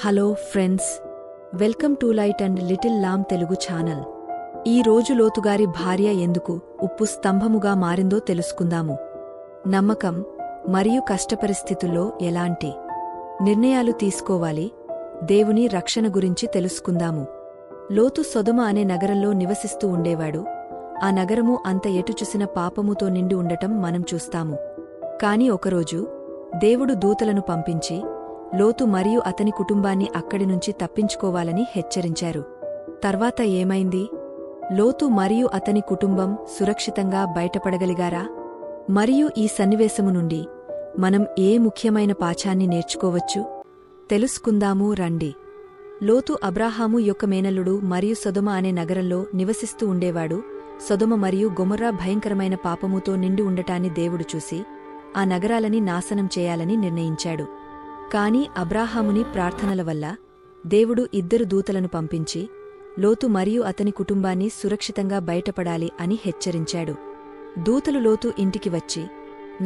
Hello friends, welcome to light and little lamb Telugu channel. ఈ రోజు లోతుగారి భార్య ఎందుకు ఉప్పు స్తంభముగా మారిందో తెలుసుకుందాము. నమ్మకం మరియు కష్టపరిస్థితుల్లో ఎలాంటి నిర్ణయాలు తీసుకోవాలి, దేవుని రక్షణ గురించి తెలుసుకుందాము. లోతు సొదొమ అనే నగరంలో నివసిస్తూ ఉండేవాడు. ఆ నగరము అంత ఎటుచూసిన పాపముతో నిండి ఉండటం మనం చూస్తాము. కాని ఒకరోజు దేవుడు దూతలను పంపించి లోతు మరియు అతని కుటుంబాన్ని అక్కడి నుంచి తప్పించుకోవాలని హెచ్చరించారు. తర్వాత ఏమైంది? లోతు మరియు అతని కుటుంబం సురక్షితంగా బయటపడగలిగారా? మరియు ఈ సన్నివేశము నుండి మనం ఏ ముఖ్యమైన పాఠాన్ని నేర్చుకోవచ్చు తెలుసుకుందాము రండి. లోతు అబ్రాహాము యొక్క మేనల్లుడు మరియు సొదొమ అనే నగరంలో నివసిస్తూ ఉండేవాడు. సొదొమ మరియు గొమొర్రా భయంకరమైన పాపముతో నిండి ఉండటాన్ని దేవుడు చూసి ఆ నగరాలని నాశనం చేయాలని నిర్ణయించాడు. కాని అబ్రాహాముని ప్రార్థనల వల్ల దేవుడు 2 దూతలను పంపించి లోతు మరియు అతని కుటుంబాన్ని సురక్షితంగా బయటపడాలి అని హెచ్చరించాడు. దూతలు లోతు ఇంటికి వచ్చి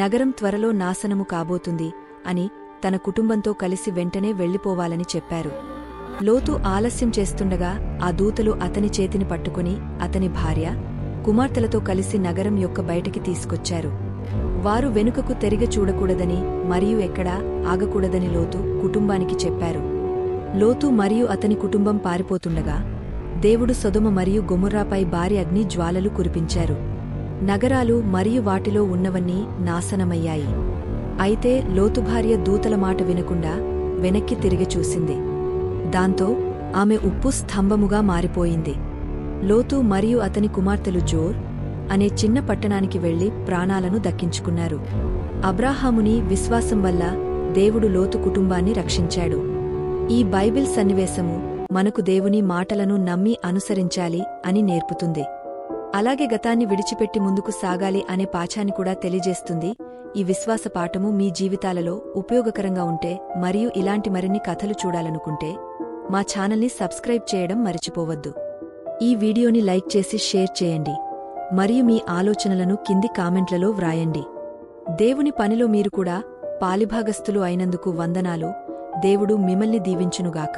నగరం త్వరలో నాశనము కాబోతుంది అని తన కుటుంబంతో కలిసి వెంటనే వెళ్లిపోవాలని చెప్పారు. లోతు ఆలస్యం చేస్తుండగా ఆ దూతలు అతని చేతిని పట్టుకుని అతని భార్య, కుమార్తెలతో కలిసి నగరం యొక్క బయటికి తీసుకొచ్చారు. వారు వెనుకకు తిరిగి చూడకూడదని మరియు ఎక్కడా ఆగకూడదని లోతు కుటుంబానికి చెప్పారు. లోతు మరియు అతని కుటుంబం పారిపోతుండగా దేవుడు సొదొమ మరియు గొమొర్రాపై భారీ అగ్ని జ్వాలలు కురిపించారు. నగరాలు మరియు వాటిలో ఉన్నవన్నీ నాశనమయ్యాయి. అయితే లోతు భార్య దూతల మాట వినకుండా వెనక్కి తిరిగి చూసింది. దాంతో ఆమె ఉప్పు స్తంభముగా మారిపోయింది. లోతు మరియు అతని కుమార్తెలు జోర్ అనే చిన్న పట్టణానికి వెళ్లి ప్రాణాలను దక్కించుకున్నారు. అబ్రాహాముని విశ్వాసం వల్ల దేవుడు లోతు కుటుంబాన్ని రక్షించాడు. ఈ బైబిల్ సన్నివేశము మనకు దేవుని మాటలను నమ్మి అనుసరించాలి అని నేర్పుతుంది. అలాగే గతాన్ని విడిచిపెట్టి ముందుకు సాగాలి అనే పాఠాన్ని కూడా తెలియజేస్తుంది. ఈ విశ్వాస పాఠము మీ జీవితాలలో ఉపయోగకరంగా ఉంటే మరియు ఇలాంటి మరిన్ని కథలు చూడాలనుకుంటే మా ఛానల్ని సబ్స్క్రైబ్ చేయడం మరిచిపోవద్దు. ఈ వీడియోని లైక్ చేసి షేర్ చేయండి మరియు మీ ఆలోచనలను కింది కామెంట్లలో వ్రాయండి. దేవుని పనిలో మీరు కూడా పాలిభాగస్థులు అయినందుకు వందనాలు. దేవుడు మిమ్మల్ని దీవించునుగాక.